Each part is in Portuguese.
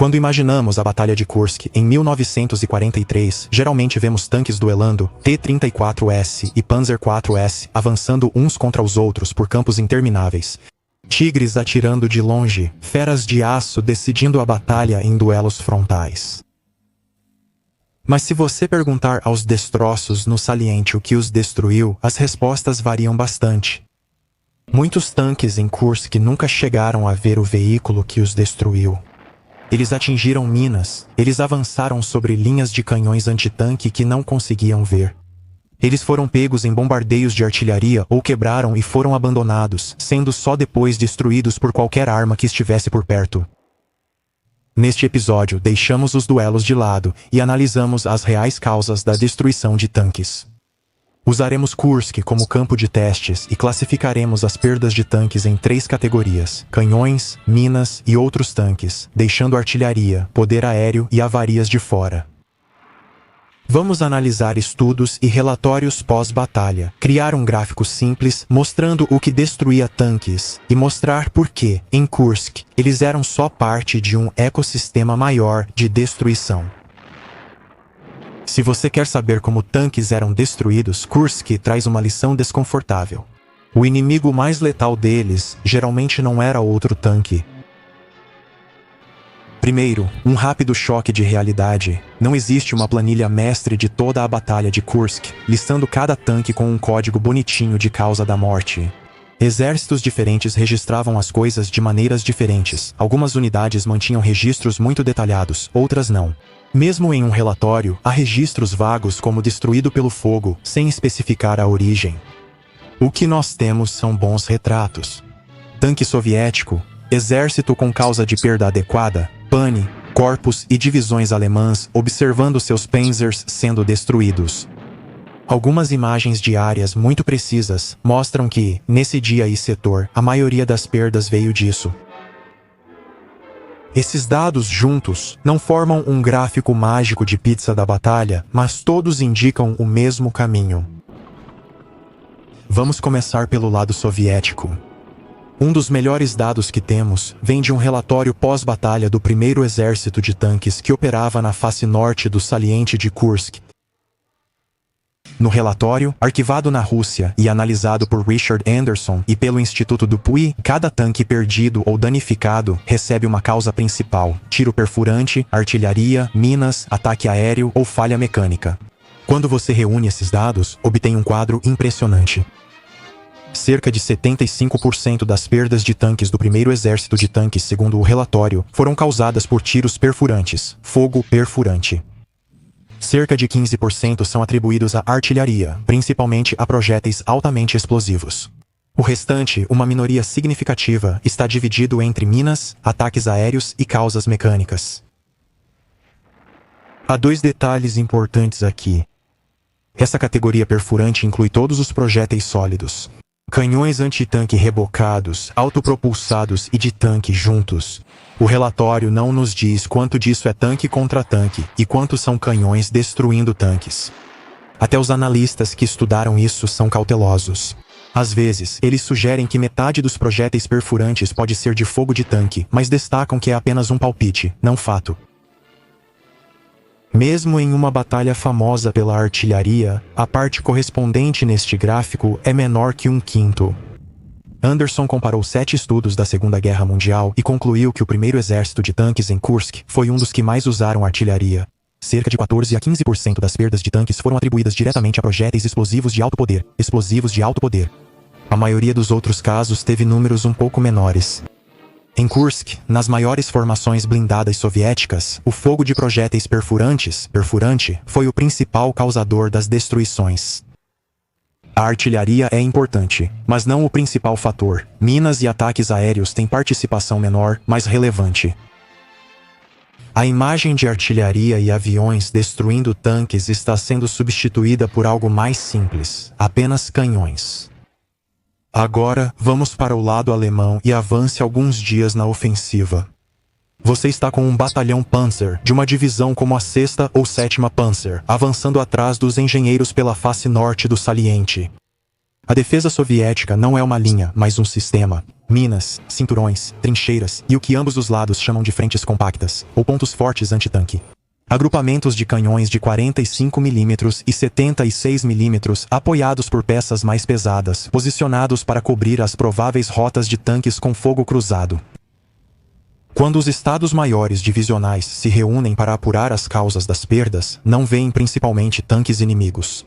Quando imaginamos a Batalha de Kursk em 1943, geralmente vemos tanques duelando, T-34S e Panzer IV-S avançando uns contra os outros por campos intermináveis. Tigres atirando de longe, feras de aço decidindo a batalha em duelos frontais. Mas se você perguntar aos destroços no saliente o que os destruiu, as respostas variam bastante. Muitos tanques em Kursk nunca chegaram a ver o veículo que os destruiu. Eles atingiram minas, eles avançaram sobre linhas de canhões antitanque que não conseguiam ver. Eles foram pegos em bombardeios de artilharia ou quebraram e foram abandonados, sendo só depois destruídos por qualquer arma que estivesse por perto. Neste episódio, deixamos os duelos de lado e analisamos as reais causas da destruição de tanques. Usaremos Kursk como campo de testes e classificaremos as perdas de tanques em 3 categorias: canhões, minas e outros tanques, deixando artilharia, poder aéreo e avarias de fora. Vamos analisar estudos e relatórios pós-batalha, criar um gráfico simples mostrando o que destruía tanques e mostrar por que, em Kursk, eles eram só parte de um ecossistema maior de destruição. Se você quer saber como tanques eram destruídos, Kursk traz uma lição desconfortável. O inimigo mais letal deles geralmente não era outro tanque. Primeiro, um rápido choque de realidade. Não existe uma planilha mestre de toda a batalha de Kursk, listando cada tanque com um código bonitinho de causa da morte. Exércitos diferentes registravam as coisas de maneiras diferentes. Algumas unidades mantinham registros muito detalhados, outras não. Mesmo em um relatório, há registros vagos como destruído pelo fogo, sem especificar a origem. O que nós temos são bons retratos. Tanque soviético, exército com causa de perda adequada, pane, corpos e divisões alemãs observando seus panzers sendo destruídos. Algumas imagens de áreas muito precisas mostram que, nesse dia e setor, a maioria das perdas veio disso. Esses dados juntos não formam um gráfico mágico de pizza da batalha, mas todos indicam o mesmo caminho. Vamos começar pelo lado soviético. Um dos melhores dados que temos vem de um relatório pós-batalha do primeiro exército de tanques que operava na face norte do saliente de Kursk. No relatório, arquivado na Rússia e analisado por Richard Anderson e pelo Instituto Dupuy, cada tanque perdido ou danificado recebe uma causa principal: tiro perfurante, artilharia, minas, ataque aéreo ou falha mecânica. Quando você reúne esses dados, obtém um quadro impressionante. Cerca de 75% das perdas de tanques do primeiro exército de tanques, segundo o relatório, foram causadas por tiros perfurantes, fogo perfurante. Cerca de 15% são atribuídos à artilharia, principalmente a projéteis altamente explosivos. O restante, uma minoria significativa, está dividido entre minas, ataques aéreos e causas mecânicas. Há 2 detalhes importantes aqui. Essa categoria perfurante inclui todos os projéteis sólidos. Canhões antitanque rebocados, autopropulsados e de tanque juntos. O relatório não nos diz quanto disso é tanque contra tanque e quanto são canhões destruindo tanques. Até os analistas que estudaram isso são cautelosos. Às vezes, eles sugerem que metade dos projéteis perfurantes pode ser de fogo de tanque, mas destacam que é apenas um palpite, não fato. Mesmo em uma batalha famosa pela artilharia, a parte correspondente neste gráfico é menor que 1/5. Anderson comparou 7 estudos da Segunda Guerra Mundial e concluiu que o primeiro exército de tanques em Kursk foi um dos que mais usaram artilharia. Cerca de 14 a 15% das perdas de tanques foram atribuídas diretamente a projéteis explosivos de alto poder. A maioria dos outros casos teve números um pouco menores. Em Kursk, nas maiores formações blindadas soviéticas, o fogo de projéteis perfurante, foi o principal causador das destruições. A artilharia é importante, mas não o principal fator. Minas e ataques aéreos têm participação menor, mas relevante. A imagem de artilharia e aviões destruindo tanques está sendo substituída por algo mais simples: apenas canhões. Agora, vamos para o lado alemão e avance alguns dias na ofensiva. Você está com um batalhão Panzer, de uma divisão como a 6ª ou 7ª Panzer, avançando atrás dos engenheiros pela face norte do saliente. A defesa soviética não é uma linha, mas um sistema. minas, cinturões, trincheiras e o que ambos os lados chamam de frentes compactas, ou pontos fortes antitanque. Agrupamentos de canhões de 45 mm e 76 mm apoiados por peças mais pesadas, posicionados para cobrir as prováveis rotas de tanques com fogo cruzado. Quando os estados maiores divisionais se reúnem para apurar as causas das perdas, não veem principalmente tanques inimigos.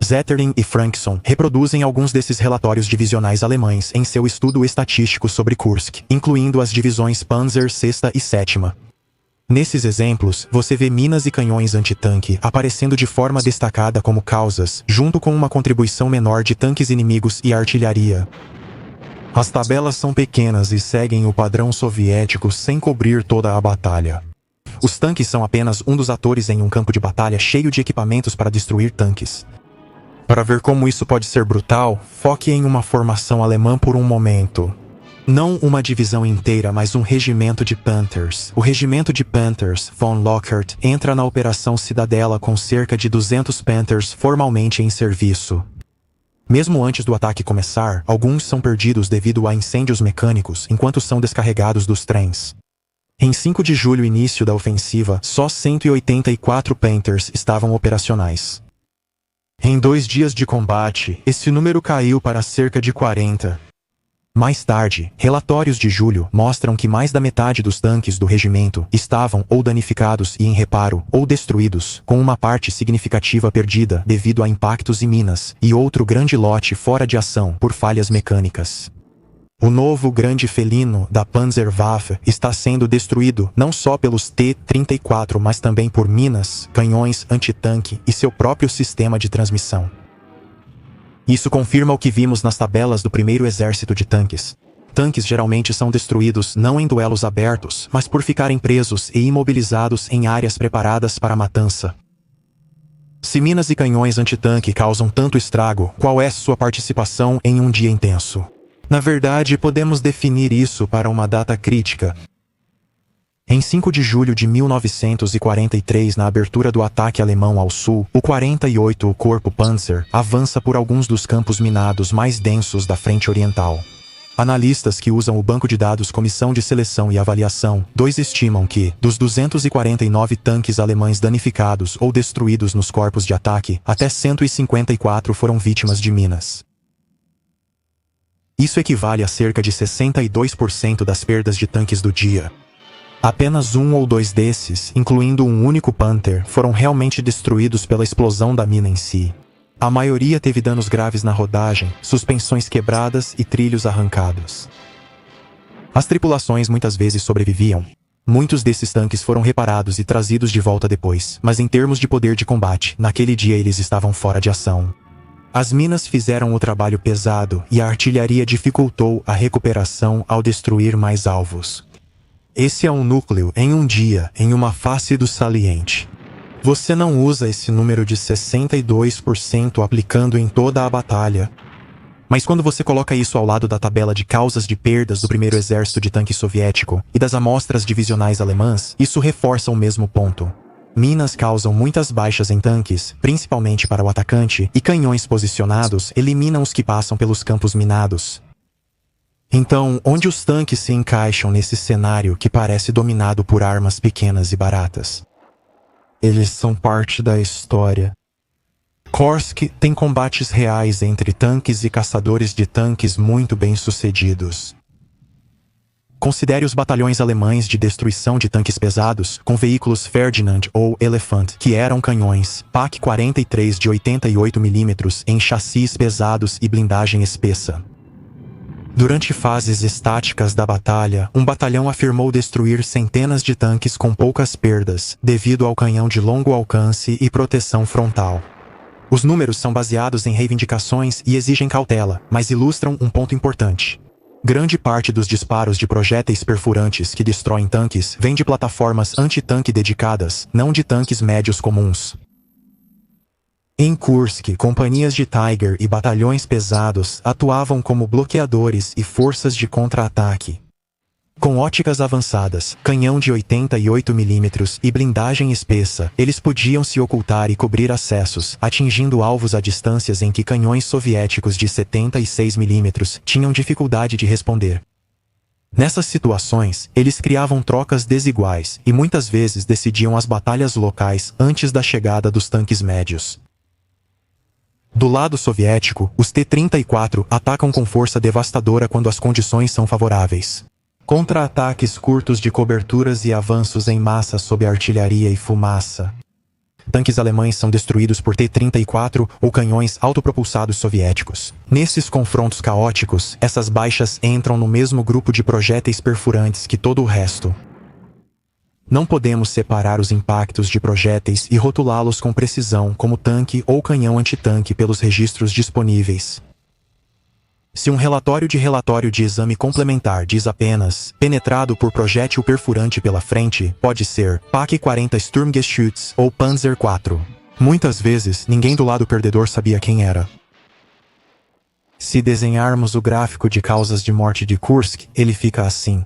Zetterlin e Frankson reproduzem alguns desses relatórios divisionais alemães em seu estudo estatístico sobre Kursk, incluindo as divisões Panzer VI e VII. Nesses exemplos, você vê minas e canhões antitanque aparecendo de forma destacada como causas, junto com uma contribuição menor de tanques inimigos e artilharia. As tabelas são pequenas e seguem o padrão soviético sem cobrir toda a batalha. Os tanques são apenas um dos atores em um campo de batalha cheio de equipamentos para destruir tanques. Para ver como isso pode ser brutal, foque em uma formação alemã por um momento. Não uma divisão inteira, mas um regimento de Panthers. O regimento de Panthers von Lockhart entra na Operação Cidadela com cerca de 200 Panthers formalmente em serviço. Mesmo antes do ataque começar, alguns são perdidos devido a incêndios mecânicos enquanto são descarregados dos trens. Em 5 de julho, início da ofensiva, só 184 Panthers estavam operacionais. Em 2 dias de combate, esse número caiu para cerca de 40. Mais tarde, relatórios de julho mostram que mais da metade dos tanques do regimento estavam ou danificados e em reparo, ou destruídos, com uma parte significativa perdida devido a impactos e minas, e outro grande lote fora de ação por falhas mecânicas. O novo grande felino da Panzerwaffe está sendo destruído não só pelos T-34, mas também por minas, canhões antitanque e seu próprio sistema de transmissão. Isso confirma o que vimos nas tabelas do primeiro exército de tanques. Tanques geralmente são destruídos não em duelos abertos, mas por ficarem presos e imobilizados em áreas preparadas para a matança. Se minas e canhões antitanque causam tanto estrago, qual é sua participação em um dia intenso? Na verdade, podemos definir isso para uma data crítica. Em 5 de julho de 1943, na abertura do ataque alemão ao sul, o 48º Corpo Panzer avança por alguns dos campos minados mais densos da frente oriental. Analistas que usam o banco de dados Comissão de Seleção e Avaliação 2 estimam que, dos 249 tanques alemães danificados ou destruídos nos corpos de ataque, até 154 foram vítimas de minas. Isso equivale a cerca de 62% das perdas de tanques do dia. Apenas 1 ou 2 desses, incluindo um único Panther, foram realmente destruídos pela explosão da mina em si. A maioria teve danos graves na rodagem, suspensões quebradas e trilhos arrancados. As tripulações muitas vezes sobreviviam. Muitos desses tanques foram reparados e trazidos de volta depois, mas em termos de poder de combate, naquele dia eles estavam fora de ação. As minas fizeram o trabalho pesado e a artilharia dificultou a recuperação ao destruir mais alvos. Esse é um núcleo em um dia, em uma face do saliente. Você não usa esse número de 62% aplicando em toda a batalha. Mas quando você coloca isso ao lado da tabela de causas de perdas do primeiro exército de tanque soviético e das amostras divisionais alemãs, isso reforça o mesmo ponto. Minas causam muitas baixas em tanques, principalmente para o atacante, e canhões posicionados eliminam os que passam pelos campos minados. Então, onde os tanques se encaixam nesse cenário que parece dominado por armas pequenas e baratas? Eles são parte da história. Kursk tem combates reais entre tanques e caçadores de tanques muito bem-sucedidos. Considere os batalhões alemães de destruição de tanques pesados, com veículos Ferdinand ou Elephant, que eram canhões PaK-43 de 88 mm em chassis pesados e blindagem espessa. Durante fases estáticas da batalha, um batalhão afirmou destruir centenas de tanques com poucas perdas, devido ao canhão de longo alcance e proteção frontal. Os números são baseados em reivindicações e exigem cautela, mas ilustram um ponto importante. Grande parte dos disparos de projéteis perfurantes que destroem tanques vem de plataformas anti-tanque dedicadas, não de tanques médios comuns. Em Kursk, companhias de Tiger e batalhões pesados atuavam como bloqueadores e forças de contra-ataque. Com óticas avançadas, canhão de 88 mm e blindagem espessa, eles podiam se ocultar e cobrir acessos, atingindo alvos a distâncias em que canhões soviéticos de 76 mm tinham dificuldade de responder. Nessas situações, eles criavam trocas desiguais e muitas vezes decidiam as batalhas locais antes da chegada dos tanques médios. Do lado soviético, os T-34 atacam com força devastadora quando as condições são favoráveis. Contra-ataques curtos de coberturas e avanços em massa sob artilharia e fumaça. Tanques alemães são destruídos por T-34 ou canhões autopropulsados soviéticos. Nesses confrontos caóticos, essas baixas entram no mesmo grupo de projéteis perfurantes que todo o resto. Não podemos separar os impactos de projéteis e rotulá-los com precisão como tanque ou canhão antitanque pelos registros disponíveis. Se um relatório de exame complementar diz apenas penetrado por projétil perfurante pela frente, pode ser PaK-40 Sturmgeschütz ou Panzer IV. Muitas vezes, ninguém do lado perdedor sabia quem era. Se desenharmos o gráfico de causas de morte de Kursk, ele fica assim.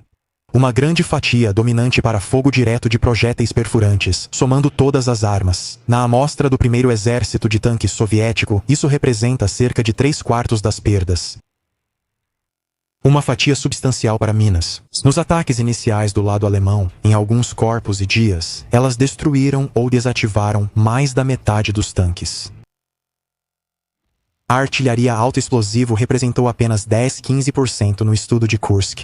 Uma grande fatia dominante para fogo direto de projéteis perfurantes, somando todas as armas. Na amostra do primeiro exército de tanques soviético, isso representa cerca de 3/4 das perdas. Uma fatia substancial para minas. Nos ataques iniciais do lado alemão, em alguns corpos e dias, elas destruíram ou desativaram mais da metade dos tanques. A artilharia autoexplosivo representou apenas 10-15% no estudo de Kursk.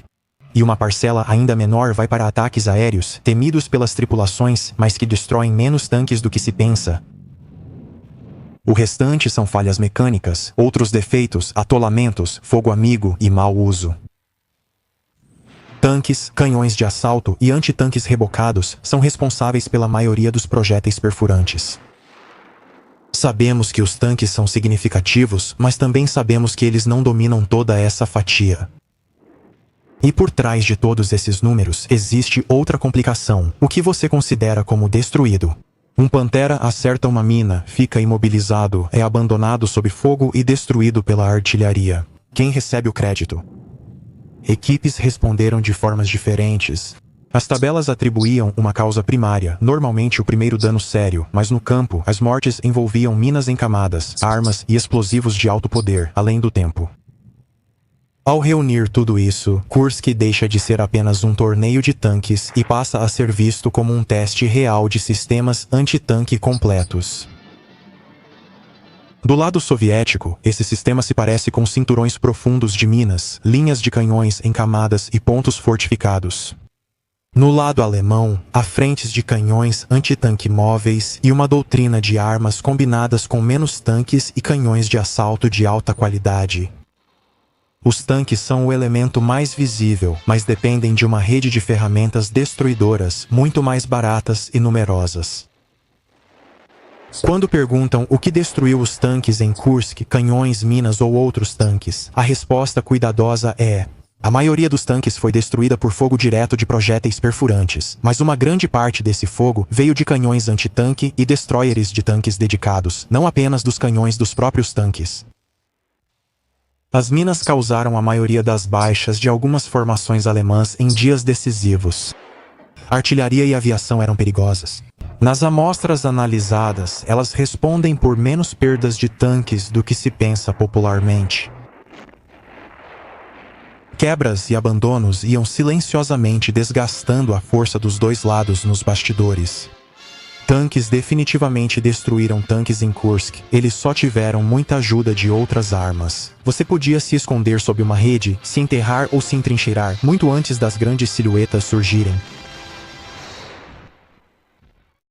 E uma parcela ainda menor vai para ataques aéreos, temidos pelas tripulações, mas que destroem menos tanques do que se pensa. O restante são falhas mecânicas, outros defeitos, atolamentos, fogo amigo e mau uso. Tanques, canhões de assalto e antitanques rebocados são responsáveis pela maioria dos projéteis perfurantes. Sabemos que os tanques são significativos, mas também sabemos que eles não dominam toda essa fatia. E por trás de todos esses números existe outra complicação, o que você considera como destruído. Um Pantera acerta uma mina, fica imobilizado, é abandonado sob fogo e destruído pela artilharia. Quem recebe o crédito? Equipes responderam de formas diferentes. As tabelas atribuíam uma causa primária, normalmente o primeiro dano sério, mas no campo, as mortes envolviam minas em camadas, armas e explosivos de alto poder, além do tempo. Ao reunir tudo isso, Kursk deixa de ser apenas um torneio de tanques e passa a ser visto como um teste real de sistemas antitanque completos. Do lado soviético, esse sistema se parece com cinturões profundos de minas, linhas de canhões em camadas e pontos fortificados. No lado alemão, há frentes de canhões antitanque móveis e uma doutrina de armas combinadas com menos tanques e canhões de assalto de alta qualidade. Os tanques são o elemento mais visível, mas dependem de uma rede de ferramentas destruidoras muito mais baratas e numerosas. Quando perguntam o que destruiu os tanques em Kursk, canhões, minas ou outros tanques, a resposta cuidadosa é: a maioria dos tanques foi destruída por fogo direto de projéteis perfurantes, mas uma grande parte desse fogo veio de canhões antitanque e destroyers de tanques dedicados, não apenas dos canhões dos próprios tanques. As minas causaram a maioria das baixas de algumas formações alemãs em dias decisivos. A artilharia e a aviação eram perigosas. Nas amostras analisadas, elas respondem por menos perdas de tanques do que se pensa popularmente. Quebras e abandonos iam silenciosamente desgastando a força dos dois lados nos bastidores. Tanques definitivamente destruíram tanques em Kursk, eles só tiveram muita ajuda de outras armas. Você podia se esconder sob uma rede, se enterrar ou se entrincheirar, muito antes das grandes silhuetas surgirem.